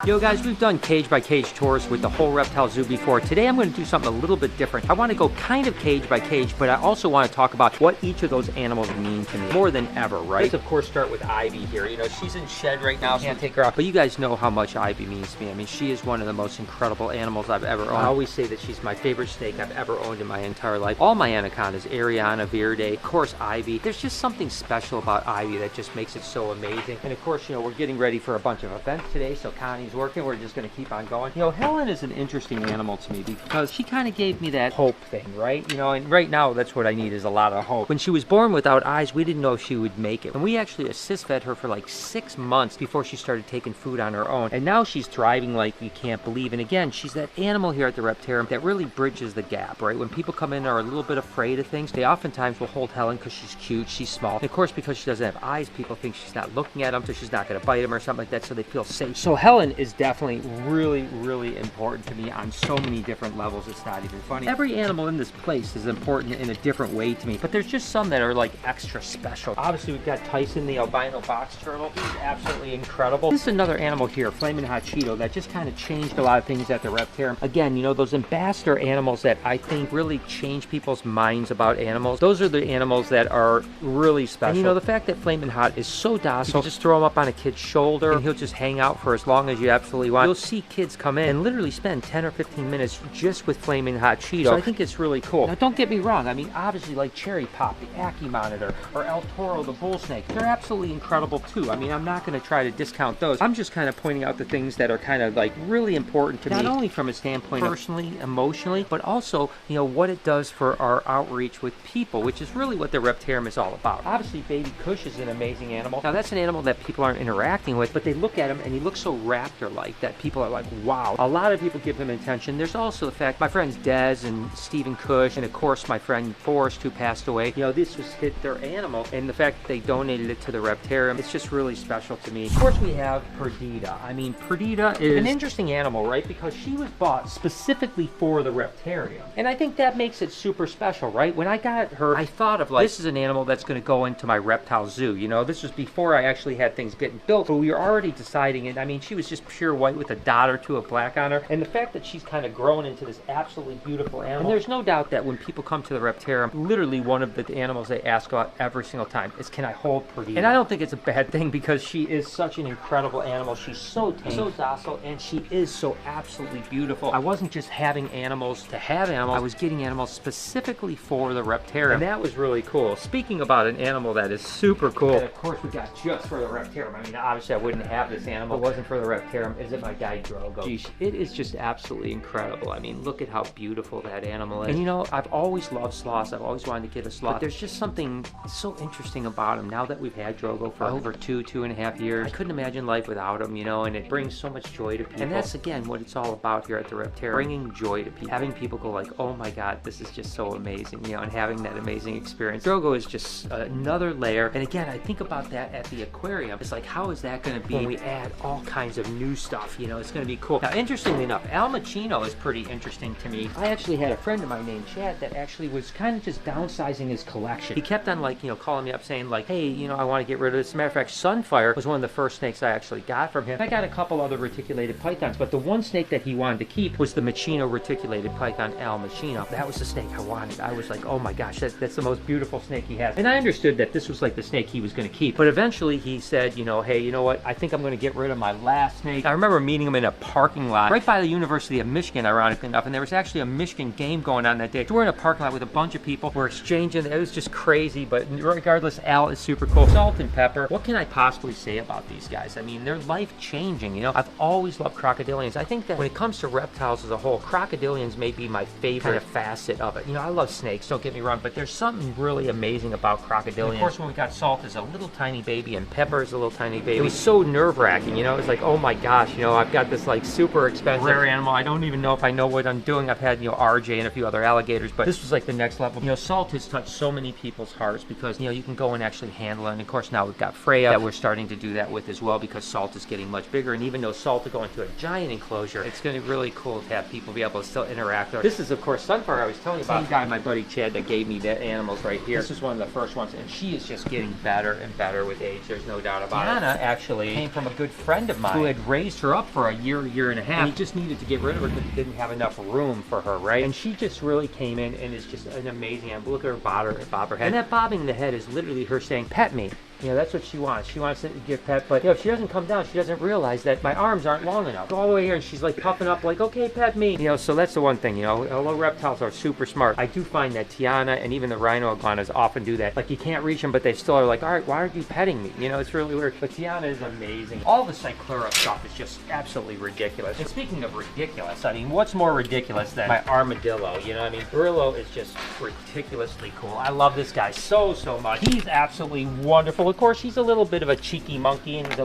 Yo guys, we've done cage by cage tours with the whole reptile zoo before. Today I'm going to do something a little bit different. I want to go kind of cage by cage, but I also want to talk about what each of those animals mean to me more than ever, right? Let's of course start with Ivy here. You know, she's in shed right now, so can't take her off. But you guys know how much Ivy means to me. I mean, she is one of the most incredible animals I've ever owned. I always say that she's my favorite snake I've ever owned in my entire life. All my anacondas, Ariana, Verde, of course Ivy. There's just something special about Ivy that just makes it so amazing. And of course, you know, we're getting ready for a bunch of events today, so Connie's working. We're just going to keep on going. You know, Helen is an interesting animal to me because she kind of gave me that hope thing, right? You know, and right now that's what I need is a lot of hope. When she was born without eyes, we didn't know if she would make it. And we actually assist fed her for like 6 months before she started taking food on her own. And now she's thriving like you can't believe. And again, she's that animal here at the Reptarium that really bridges the gap, right? When people come in and are a little bit afraid of things, they oftentimes will hold Helen because she's cute, she's small. And of course, because she doesn't have eyes, people think she's not looking at them, so she's not going to bite them or something like that, so they feel safe. So Helen is definitely really important to me on so many different levels. It's not even funny. Every animal in this place is important in a different way to me, but there's just some that are like extra special. Obviously we've got Tyson, the albino box turtle. He's absolutely incredible. This is another animal here, Flamin' Hot Cheeto, that just kind of changed a lot of things at the Reptarium. Again, you know, those ambassador animals that I think really change people's minds about animals, those are the animals that are really special. And you know, the fact that Flamin' Hot is so docile, you just throw him up on a kid's shoulder and he'll just hang out for as long as you absolutely want. You'll see kids come in and literally spend 10 or 15 minutes just with Flamin' Hot Cheeto. So I think it's really cool. Now don't get me wrong, I mean obviously like Cherry Pop, the Aki Monitor, or El Toro, the bull snake, they're absolutely incredible too. I mean, I'm not going to try to discount those. I'm just kind of pointing out the things that are kind of like really important to me, not only from a standpoint personally, emotionally, but also, you know, what it does for our outreach with people, which is really what the Reptarium is all about. Obviously Baby Kush is an amazing animal. Now that's an animal that people aren't interacting with, but they look at him and he looks so raptor-like that people are like, wow. A lot of people give him attention. There's also the fact my friends Dez and Stephen Kush, and of course my friend Forrest, who passed away, you know, this was their animal, and the fact that they donated it to the Reptarium, it's just really special to me. Of course we have Perdita. I mean, Perdita is an interesting animal, right? Because she was bought specifically for the Reptarium. And I think that makes it super special, right? When I got her, I thought of like, this is an animal that's going to go into my reptile zoo. You know, this was before I actually had things getting built, but we were already deciding it. I mean, she was just pure white with a dot or two of black on her. And the fact that she's kind of grown into this absolutely beautiful animal. And there's no doubt that when people come to the Reptarium, literally one of the animals they ask about every single time is, can I hold Perdita? And I don't think it's a bad thing because she is such an incredible animal. She's so tame, so docile, and she is so absolutely beautiful. I wasn't just having animals to have animals, I was getting animals specifically for the Reptarium. And that was really cool. Speaking about an animal that is super cool, and of course we got just for the Reptarium. I mean, obviously I wouldn't have this animal if it wasn't for the Reptarium. Is it my guy Drogo? Geez, it is just absolutely incredible. I mean, look at how beautiful that animal is. And you know, I've always loved sloths. I've always wanted to get a sloth. But there's just something so interesting about him. Now that we've had Drogo for over 2.5 years, I couldn't imagine life without him, you know, and it brings so much joy to people. And that's, again, what it's all about here at the Reptarium. Bringing joy to people. Having people go like, oh my God, this is just so amazing, you know, and having that amazing experience. Drogo is just another layer. And again, I think about that at the aquarium. It's like, how is that going to be when we add all kinds of new stuff? You know, it's going to be cool. Now, interestingly enough, Al Macchino is pretty interesting to me. I actually had a friend of mine named Chad that actually was kind of just downsizing his collection. He kept on like, you know, calling me up saying like, hey, you know, I want to get rid of this. As a matter of fact, Sunfire was one of the first snakes I actually got from him. I got a couple other reticulated pythons, but the one snake that he wanted to keep was the Macchino reticulated python, Al Macchino. That was the snake I wanted. I was like, oh my gosh, that's the most beautiful snake he has. And I understood that this was like the snake he was going to keep. But eventually he said, you know, hey, you know what? I think I'm going to get rid of my last snake. I remember meeting him in a parking lot right by the University of Michigan, ironically enough, and there was actually a Michigan game going on that day. So we're in a parking lot with a bunch of people. We're exchanging. It was just crazy, but regardless, Al is super cool. Salt and Pepper. What can I possibly say about these guys? I mean, they're life-changing, you know? I've always loved crocodilians. I think that when it comes to reptiles as a whole, crocodilians may be my favorite kind of facet of it. You know, I love snakes, don't get me wrong, but there's something really amazing about crocodilians. And of course, when we got Salt as a little tiny baby and Pepper as a little tiny baby, it was so nerve-wracking, you know? It was like, oh my gosh, you know, I've got this like super expensive rare animal. I don't even know if I know what I'm doing. I've had, you know, RJ and a few other alligators, but this was like the next level. You know, Salt has touched so many people's hearts because, you know, you can go and actually handle it. And of course, now we've got Freya that we're starting to do that with as well because Salt is getting much bigger. And even though Salt will go into a giant enclosure, it's going to be really cool to have people be able to still interact with her. This is, of course, Sunfire I was telling you about. Same guy, my buddy Chad, that gave me the animals right here. This is one of the first ones, and she is just getting better and better with age. There's no doubt about it. Tiana actually came from a good friend of mine who had raised her up for a year and a half. And he just needed to get rid of her because he didn't have enough room for her, right? And she just really came in and is just an amazing animal. Look at her bob her head. And that bobbing the head is literally her saying, pet me. You know, that's what she wants. She wants to give pet, but you know, if she doesn't come down, she doesn't realize that my arms aren't long enough. Go all the way here, and she's like puffing up, like, okay, pet me. You know, so that's the one thing, you know, although reptiles are super smart, I do find that Tiana and even the rhino iguanas often do that. Like, you can't reach them, but they still are like, all right, why aren't you petting me? You know, it's really weird. But Tiana is amazing. All the Cyclura stuff is just absolutely ridiculous. And speaking of ridiculous, I mean, what's more ridiculous than my armadillo? You know what I mean? Brillo is just ridiculously cool. I love this guy so much. He's absolutely wonderful. Of course, he's a little bit of a cheeky monkey and he's got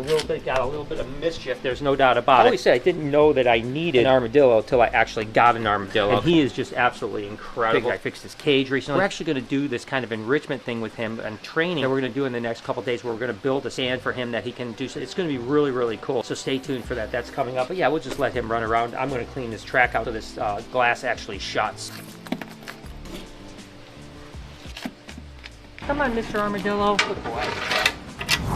a little bit of mischief. There's no doubt about it. I always say I didn't know that I needed an armadillo until I actually got an armadillo. And he is just absolutely incredible. I fixed his cage recently. We're actually going to do this kind of enrichment thing with him and training that we're going to do in the next couple days where we're going to build a stand for him that he can do. So it's going to be really cool. So stay tuned for that. That's coming up. But yeah, we'll just let him run around. I'm going to clean this track out so this glass actually shuts. Come on, Mr. Armadillo. Good boy.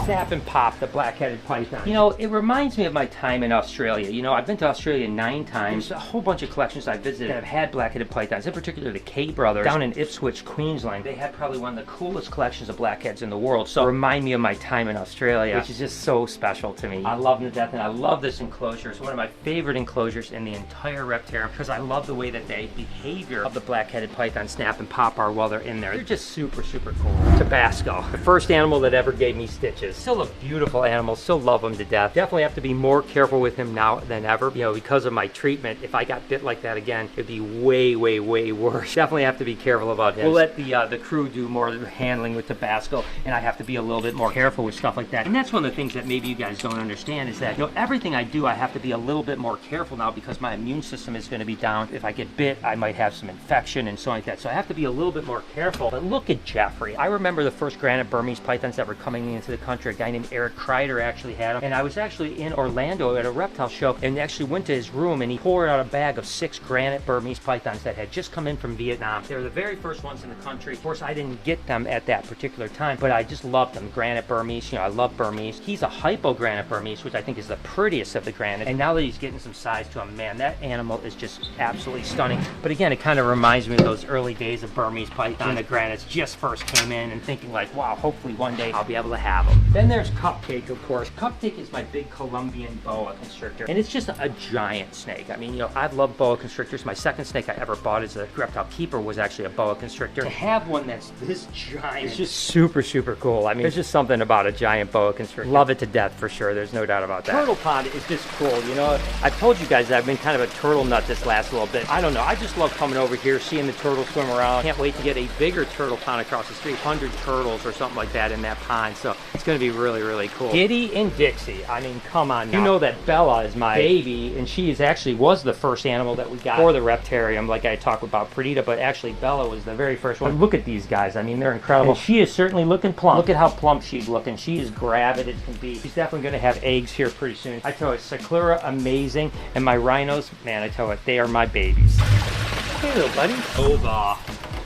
Snap and Pop, the black-headed python. You know, it reminds me of my time in Australia. You know, I've been to Australia 9 times. There's a whole bunch of collections I've visited that have had black-headed pythons, in particular the K brothers down in Ipswich, Queensland. They had probably one of the coolest collections of blackheads in the world. So remind me of my time in Australia, which is just so special to me. I love them to death, and I love this enclosure. It's one of my favorite enclosures in the entire reptarium because I love the way that the behavior of the black-headed python Snap and Pop are while they're in there. They're just super cool. Tabasco, the first animal that ever gave me stitches. Still a beautiful animal, still love him to death. Definitely have to be more careful with him now than ever, you know, because of my treatment. If I got bit like that again, it'd be way worse. Definitely have to be careful about him. We'll let the crew do more of the handling with Tabasco, and I have to be a little bit more careful with stuff like that. And that's one of the things that maybe you guys don't understand is that, you know, everything I do, I have to be a little bit more careful now because my immune system is going to be down. If I get bit, I might have some infection and so like that. So I have to be a little bit more careful. But look at Jeffrey. I remember the first granite Burmese pythons that were coming into the country. A guy named Eric Kreider actually had them, and I was actually in Orlando at a reptile show and actually went to his room and he poured out a bag of 6 granite Burmese pythons that had just come in from Vietnam. They were the very first ones in the country. Of course, I didn't get them at that particular time, but I just loved them. Granite Burmese, you know, I love Burmese. He's a hypogranite Burmese, which I think is the prettiest of the granite, and now that he's getting some size to him, man, that animal is just absolutely stunning. But again, it kind of reminds me of those early days of Burmese python when the granites just first came in and thinking like, wow, hopefully one day I'll be able to have them. Then there's Cupcake, of course. Cupcake is my big Colombian boa constrictor, and it's just a giant snake. I mean, you know, I've loved boa constrictors. My second snake I ever bought as a reptile keeper was actually a boa constrictor. To have one that's this giant is just super cool. I mean, there's just something about a giant boa constrictor. Love it to death for sure. There's no doubt about that. Turtle pond is just cool. You know, I've told you guys that I've been kind of a turtle nut this last little bit. I don't know. I just love coming over here, seeing the turtles swim around. Can't wait to get a bigger turtle pond across the street. 100 turtles or something like that in that pond. So it's going to be really cool. Giddy and Dixie. I mean, come on now. You know that Bella is my baby, and she was the first animal that we got for the reptarium, like I talked about Perdita, but actually Bella was the very first one. Look at these guys. I mean, they're incredible. And she is certainly looking plump. Look at how plump she's looking. She is gravid as can be. She's definitely going to have eggs here pretty soon. I tell you, Cyclura, amazing. And my rhinos, man, I tell you, they are my babies. Hey, little buddy. Ova.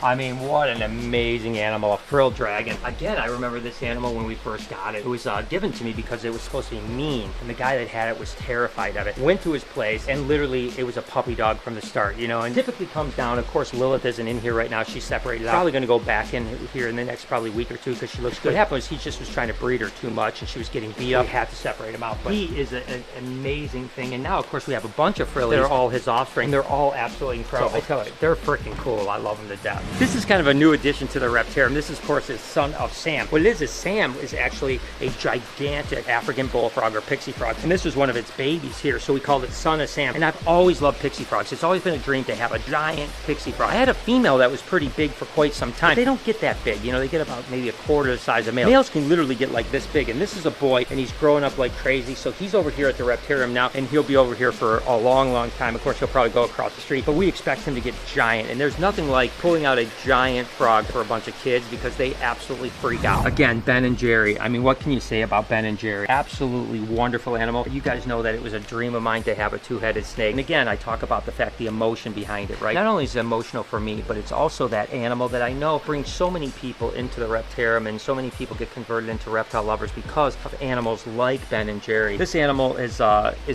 I mean, what an amazing animal, a frill dragon. Again, I remember this animal when we first got it. It was given to me because it was supposed to be mean, and the guy that had it was terrified of it. Went to his place, and literally, it was a puppy dog from the start, you know, and typically comes down. Of course, Lilith isn't in here right now. She's separated out. Probably going to go back in here in the next probably week or two because she looks good. What happened was he just was trying to breed her too much, and she was getting beat up. We had to separate him out, but he is an amazing thing. And now, of course, we have a bunch of frillies that are all his offspring. They're all absolutely incredible. So I tell you, they're freaking cool. I love them to death. This is kind of a new addition to the reptarium. This is, of course, is son of Sam. What it is Sam is actually a gigantic African bullfrog or pixie frog, and this was one of its babies here, so we called it son of Sam. And I've always loved pixie frogs. It's always been a dream to have a giant pixie frog. I had a female that was pretty big for quite some time, but they don't get that big. You know, they get about maybe a quarter the size of male. Males can literally get like this big, and this is a boy, and he's growing up like crazy, so he's over here at the reptarium now, and he'll be over here for a long time. Of course, he'll probably go across the street, but we expect him to get giant, and there's nothing like pulling out a a giant frog for a bunch of kids because they absolutely freak out. Again, Ben and Jerry. I mean, what can you say about Ben and Jerry? Absolutely wonderful animal. You guys know that it was a dream of mine to have a two-headed snake. And again, I talk about the fact, the emotion behind it, right? Not only is it emotional for me, but it's also that animal that I know brings so many people into the reptarium, and so many people get converted into reptile lovers because of animals like Ben and Jerry. This animal is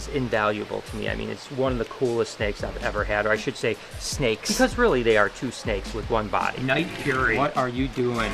invaluable to me. I mean, it's one of the coolest snakes I've ever had, or I should say snakes, because really they are two snakes with one body. Night Fury, what are you doing?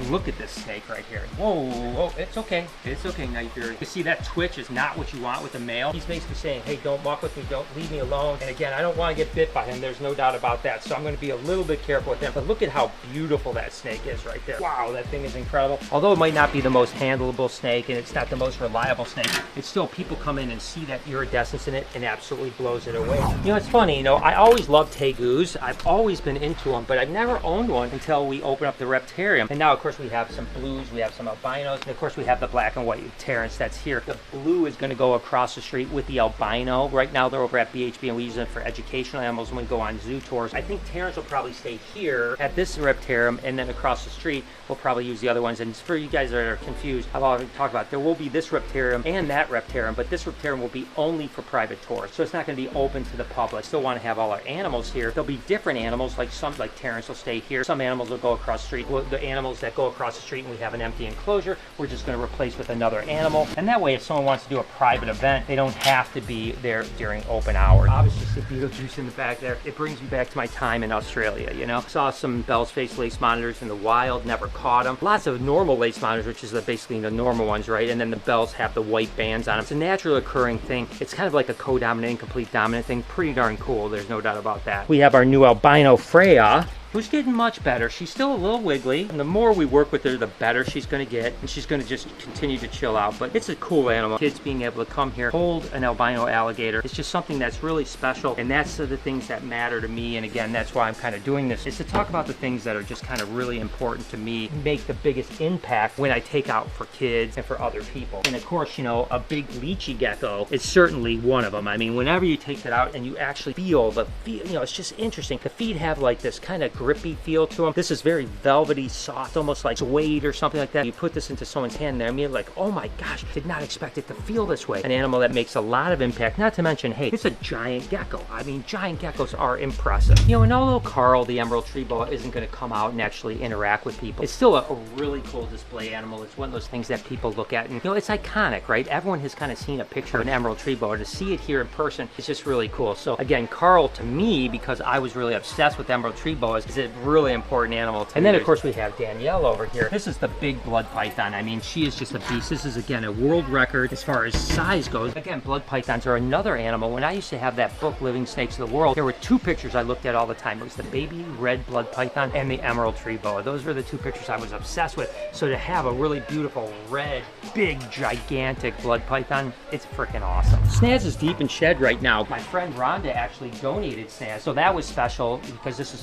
Look at this snake right here. Whoa, whoa, it's okay. It's okay, Night Fury. You see, that twitch is not what you want with a male. He's basically saying, hey, don't walk with me, don't leave me alone. And again, I don't want to get bit by him. There's no doubt about that. So I'm going to be a little bit careful with him. But look at how beautiful that snake is right there. Wow, that thing is incredible. Although it might not be the most handleable snake and it's not the most reliable snake, it's still, people come in and see that iridescence in it and absolutely blows it away. You know, it's funny, you know, I always loved tegus. I've always been into them, but I've never owned one until we opened up the reptarium. And now, of course, we have some blues, we have some albinos, and of course we have the black and white Terrence that's here. The blue is going to go across the street with the albino. Right now they're over at BHB and we use them for educational animals when we go on zoo tours. I think Terrence will probably stay here at this reptarium, and then across the street we'll probably use the other ones. And for you guys that are confused, I've already talked about, there will be this reptarium and that reptarium, but this reptarium will be only for private tours, so it's not going to be open to the public. Still want to have all our animals here. There'll be different animals, like some, like Terrence will stay here. Some animals will go across the street. Well, the animals that go across the street and we have an empty enclosure, we're just going to replace with another animal. And that way, if someone wants to do a private event, they don't have to be there during open hours. Obviously, see Beetlejuice in the back there. It brings me back to my time in Australia, you know. Saw some Bell's face lace monitors in the wild, never caught them. Lots of normal lace monitors, which is basically the normal ones, right? And then the Bells have the white bands on them. It's a naturally occurring thing. It's kind of like a co-dominant, incomplete dominant thing. Pretty darn cool. There's no doubt about that. We have our new albino Freya, who's getting much better. She's still a little wiggly, and the more we work with her, the better she's going to get, and she's going to just continue to chill out. But it's a cool animal. Kids being able to come here, hold an albino alligator, it's just something that's really special, and that's the things that matter to me. And again, that's why I'm kind of doing this, is to talk about the things that are just kind of really important to me, make the biggest impact when I take out for kids and for other people. And of course, you know, a big lychee gecko is certainly one of them. I mean, whenever you take that out and you actually feel the feel, you know, it's just interesting. The feet have like this kind of grippy feel to them. This is very velvety, soft, almost like suede or something like that. You put this into someone's hand and they're immediately like, oh my gosh, did not expect it to feel this way. An animal that makes a lot of impact, not to mention, hey, it's a giant gecko. I mean, giant geckos are impressive. You know, and although Carl, the emerald tree boa, isn't going to come out and actually interact with people, it's still a really cool display animal. It's one of those things that people look at and, you know, it's iconic, right? Everyone has kind of seen a picture of an emerald tree boa. To see it here in person, it's just really cool. So again, Carl, to me, because I was really obsessed with emerald tree boas, is a really important animal to me. And then of course we have Danielle over here. This is the big blood python. I mean, she is just a beast. This is again a world record as far as size goes. Again, blood pythons are another animal. When I used to have that book, Living Snakes of the World, there were two pictures I looked at all the time. It was the baby red blood python and the emerald tree boa. Those were the two pictures I was obsessed with. So to have a really beautiful red, big, gigantic blood python, it's freaking awesome. Snaz is deep in shed right now. My friend Rhonda actually donated Snaz, so that was special because this is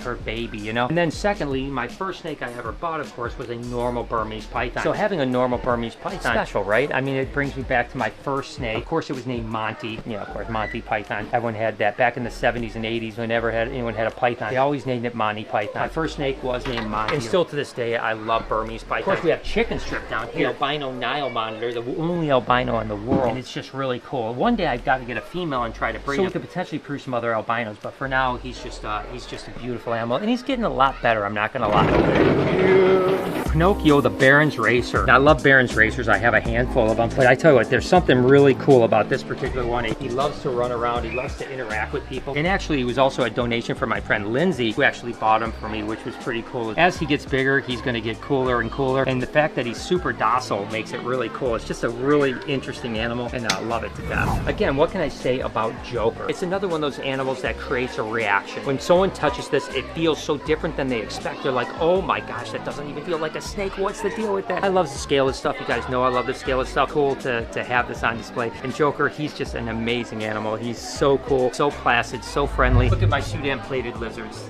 her baby, you know. And then secondly, my first snake I ever bought, of course, was a normal Burmese python. So having a normal Burmese python, special, right? I mean, it brings me back to my first snake. Of course, it was named Monty. You know, of course, Monty Python. Everyone had that back in the 70s and 80s. Whenever anyone had a python, they always named it Monty Python. My first snake was named Monty. And still to this day, I love Burmese python. Of course, we have chicken strip down here. Albino Nile monitor, the only albino in the world. And it's just really cool. One day I've got to get a female and try to breed him, so we could potentially produce some other albinos. But for now, he's just a beautiful animal, and he's getting a lot better. I'm not gonna lie. Pinocchio, the Baron's Racer. Now, I love Baron's Racers. I have a handful of them, but I tell you what, there's something really cool about this particular one. He loves to run around. He loves to interact with people. And actually, he was also a donation from my friend Lindsay, who actually bought him for me, which was pretty cool. As he gets bigger, he's going to get cooler and cooler. And the fact that he's super docile makes it really cool. It's just a really interesting animal, and I love it to death. Again, what can I say about Joker? It's another one of those animals that creates a reaction. When someone touches this, it feels so different than they expect. They're like, oh my gosh, that doesn't even feel like a snake. What's the deal with that? I love the scaled stuff. You guys know I love the scaled stuff. Cool to have this on display. And Joker, he's just an amazing animal. He's so cool, so placid, so friendly. Look at my Sudan plated lizards.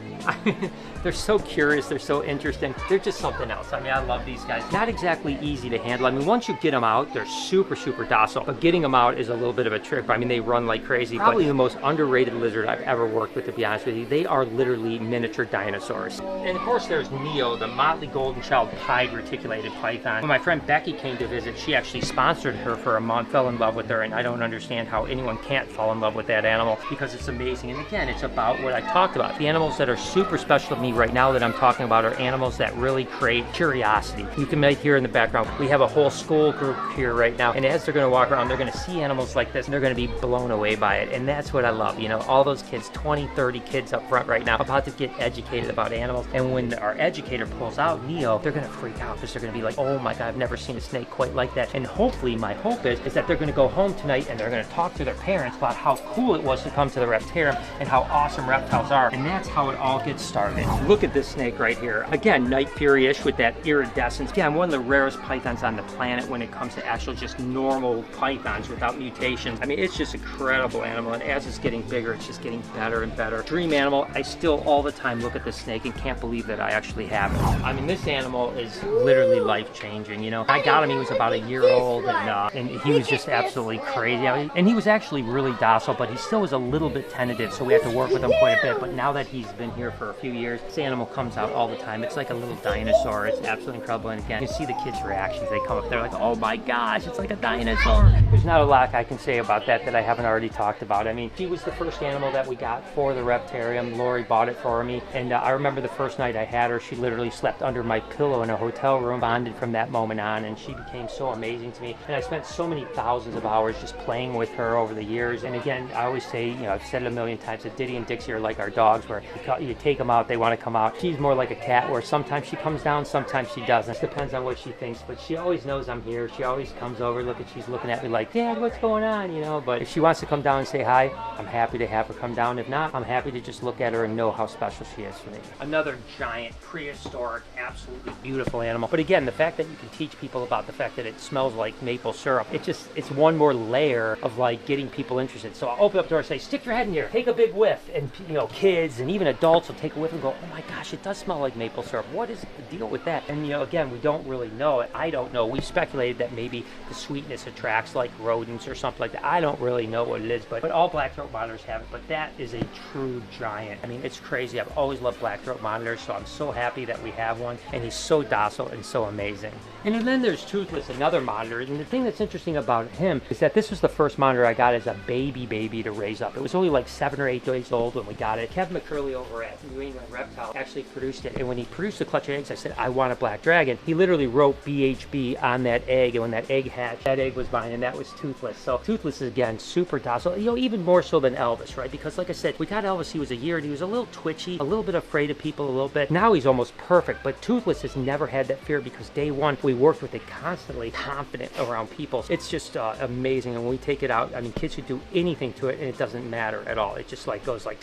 They're so curious, they're so interesting, they're just something else. I mean, I love these guys. Not exactly easy to handle. I mean, once you get them out, they're super, super docile, but getting them out is a little bit of a trick. I mean, they run like crazy. Probably the most underrated lizard I've ever worked with, to be honest with you. They are literally miniature dinosaurs. And of course, there's Neo, the motley golden child pied reticulated python. When my friend Becky came to visit, she actually sponsored her for a month, fell in love with her, and I don't understand how anyone can't fall in love with that animal, because it's amazing. And again, it's about what I talked about. The animals that are super special to me right now that I'm talking about are animals that really create curiosity. You can make here in the background, we have a whole school group here right now, and as they're going to walk around, they're going to see animals like this, and they're going to be blown away by it. And that's what I love. You know, all those kids, 20, 30 kids up front right now, about to get educated about animals. And when our educator pulls out Neo, they're going to freak out, because they're going to be like, oh my God, I've never seen a snake quite like that. And hopefully, my hope is that they're going to go home tonight and they're going to talk to their parents about how cool it was to come to the reptarium and how awesome reptiles are. And that's how it all gets started. Look at this snake right here. Again, night fury-ish with that iridescence. Again, one of the rarest pythons on the planet when it comes to actual just normal pythons without mutations. I mean, it's just an incredible animal, and as it's getting bigger, it's just getting better and better. Dream animal. I still all the time look at this snake and can't believe that I actually have it. I mean, this animal is literally life-changing, you know. I got him, he was about a year old, and he was just absolutely crazy. I mean, and he was actually really docile, but he still was a little bit tentative, so we had to work with him quite a bit. But now that he's been here for a few years, this animal comes out all the time. It's like a little dinosaur. It's absolutely incredible. And again, you see the kids' reactions. They come up, they're like, oh my gosh, it's like a dinosaur. There's not a lot I can say about that I haven't already talked about. I mean, she was the first animal that we got for the reptarium. Lori bought it for me, and I remember the first night I had her, she literally slept under my pillow in a hotel room. Bonded from that moment on, and she became so amazing to me. And I spent so many thousands of hours just playing with her over the years. And again, I always say, you know, I've said it a million times, that Diddy and Dixie are like our dogs, where you take them out, they want to come out. She's more like a cat, where sometimes she comes down, sometimes she doesn't. It depends on what she thinks, but she always knows I'm here. She always comes over, she's looking at me like, Dad, what's going on, you know? But if she wants to come down and say hi, I'm happy to have her come down. If not, I'm happy to just look at her and know how special she is for me. Another giant, prehistoric, absolutely beautiful animal. But again, the fact that you can teach people about the fact that it smells like maple syrup, it's one more layer of like getting people interested. So I'll open up the door and say, stick your head in here, take a big whiff, and you know, kids and even adults will take a whiff and go, oh my gosh, it does smell like maple syrup. What is the deal with that? And you know, again, we don't really know it. I don't know. We speculated that maybe the sweetness attracts like rodents or something like that. I don't really know what it is, but all black-throat monitors have it. But that is a true giant. I mean, it's crazy. I've always loved black-throat monitors, so I'm so happy that we have one, and he's so docile and so amazing. And then there's Toothless, another monitor. And the thing that's interesting about him is that this was the first monitor I got as a baby to raise up. It was only like 7 or 8 days old when we got it. Kevin McCurley over at New England Reptile actually produced it. And when he produced the clutch of eggs, I said, I want a black dragon. He literally wrote BHB on that egg. And when that egg hatched, that egg was mine, and that was Toothless. So Toothless is, again, super docile. You know, even more so than Elvis, right? Because like I said, we got Elvis, he was a year, and he was a little twitchy, a little bit afraid of people a little bit. Now he's almost perfect. But Toothless has never had that fear, because day one, we worked with it constantly, confident around people. It's just amazing. And when we take it out, I mean, kids could do anything to it, and it doesn't matter at all. It just like goes like,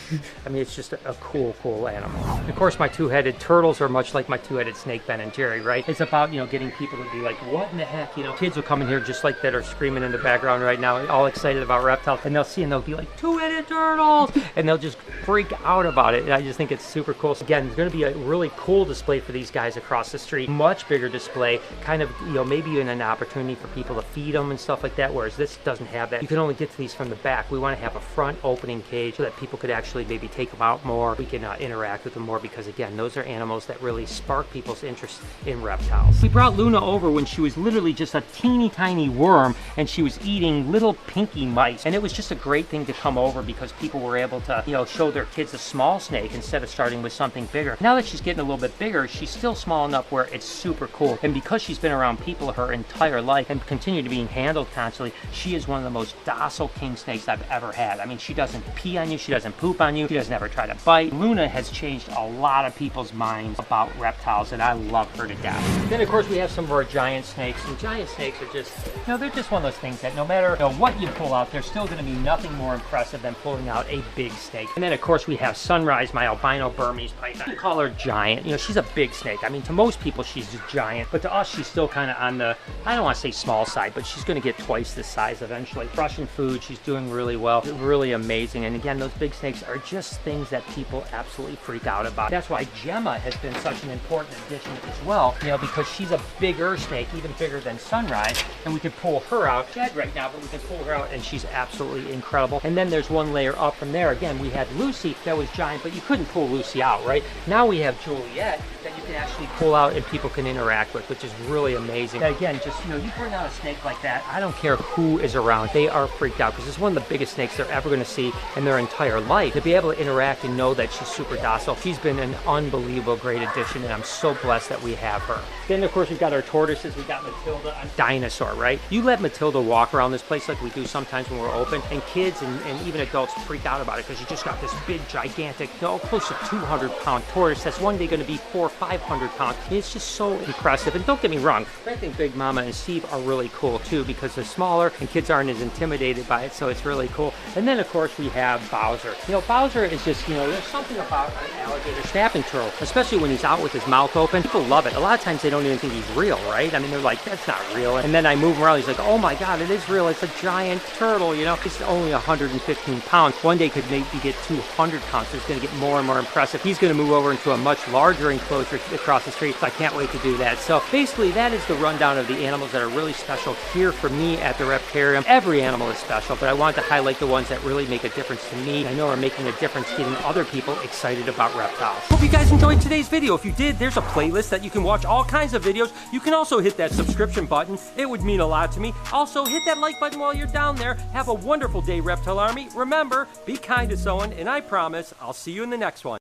I mean, it's just a cool animal. Of course, my two-headed turtles are much like my two-headed snake, Ben and Jerry, right? It's about, you know, getting people to be like, what in the heck? You know, kids will come in here just like that, are screaming in the background right now, all excited about reptiles, and they'll see and they'll be like, two-headed turtles, and they'll just freak out about it. And I just think it's super cool. So again, there's going to be a really cool display for these guys across the street, much bigger display, kind of, you know, maybe even an opportunity for people to feed them and stuff like that, whereas this doesn't have that. You can only get to these from the back. We want to have a front opening cage so that people could actually maybe take them out more. We can interact with them more, because again, those are animals that really spark people's interest in reptiles. We brought Luna over when she was literally just a teeny tiny worm, and she was eating little pinky mice, and it was just a great thing to come over, because people were able to, you know, show their kids a small snake instead of starting with something bigger. Now that she's getting a little bit bigger, she's still small enough where it's super cool, and because she's been around people her entire life and continue to being handled constantly, she is one of the most docile king snakes I've ever had. I mean, she doesn't pee on you, she doesn't poop on you, she doesn't ever try to bite. Luna has changed a lot of people's minds about reptiles, and I love her to death. Then of course we have some of our giant snakes, and giant snakes are just, you know, they're just one of those things that no matter, you know, what you pull out, there's still going to be nothing more impressive than pulling out a big snake. And then of course we have Sunrise, my albino Burmese python. We call her giant. You know, she's a big snake. I mean, to most people she's a giant, but to us she's still kind of on the, I don't want to say small side, but she's going to get twice this size eventually. Russian food, she's doing really well, really amazing. And again, those big snakes are just things that people absolutely freak out about. That's why Gemma has been such an important addition as well, you know, because she's a bigger snake, even bigger than Sunrise, and we can pull her out, dead right now, but we can pull her out and she's absolutely incredible. And then there's one layer up from there. Again, we had Lucy that was giant, but you couldn't pull Lucy out, right? Now we have Juliet that you can actually pull out and people can interact with, which is really amazing. And again, just, you know, you bring out a snake like that, I don't care who is around, they are freaked out because it's one of the biggest snakes they're ever going to see in their entire life. To be able to interact and know that she's super docile, she's been an unbelievable great addition, and I'm so blessed that we have her. Then of course we've got our tortoises. We got Matilda, a dinosaur, right? You let Matilda walk around this place like we do sometimes when we're open, and kids and even adults freak out about it because you just got this big, gigantic, you know, close to 200-pound tortoise that's one day going to be 400 or 500 pounds. It's just so impressive. And don't get me wrong, I think Big Mama and Steve are really cool too because they're smaller and kids aren't as intimidated by it, so it's really cool. And then of course we have Bowser. You know, Bowser is just, you know, there's something about an alligator snapping turtle, especially when he's out with his mouth open. People love it. A lot of times they don't even think he's real, right? I mean, they're like, that's not real. And then I move him around, he's like, oh my God, it is real. It's a giant turtle, you know? It's only 115 pounds. One day could maybe get 200 pounds, so it's gonna get more and more impressive. He's gonna move over into a much larger enclosure across the street, so I can't wait to do that. So basically, that is the rundown of the animals that are really special here for me at the Reptarium. Every animal is special, but I wanted to highlight the ones that really make a difference to me. I know are making a difference getting other people excited about reptiles. Hope you guys enjoyed today's video. If you did, there's a playlist that you can watch all kinds of videos. You can also hit that subscription button. It would mean a lot to me. Also, hit that like button while you're down there. Have a wonderful day, Reptile Army. Remember, be kind to someone, and I promise I'll see you in the next one.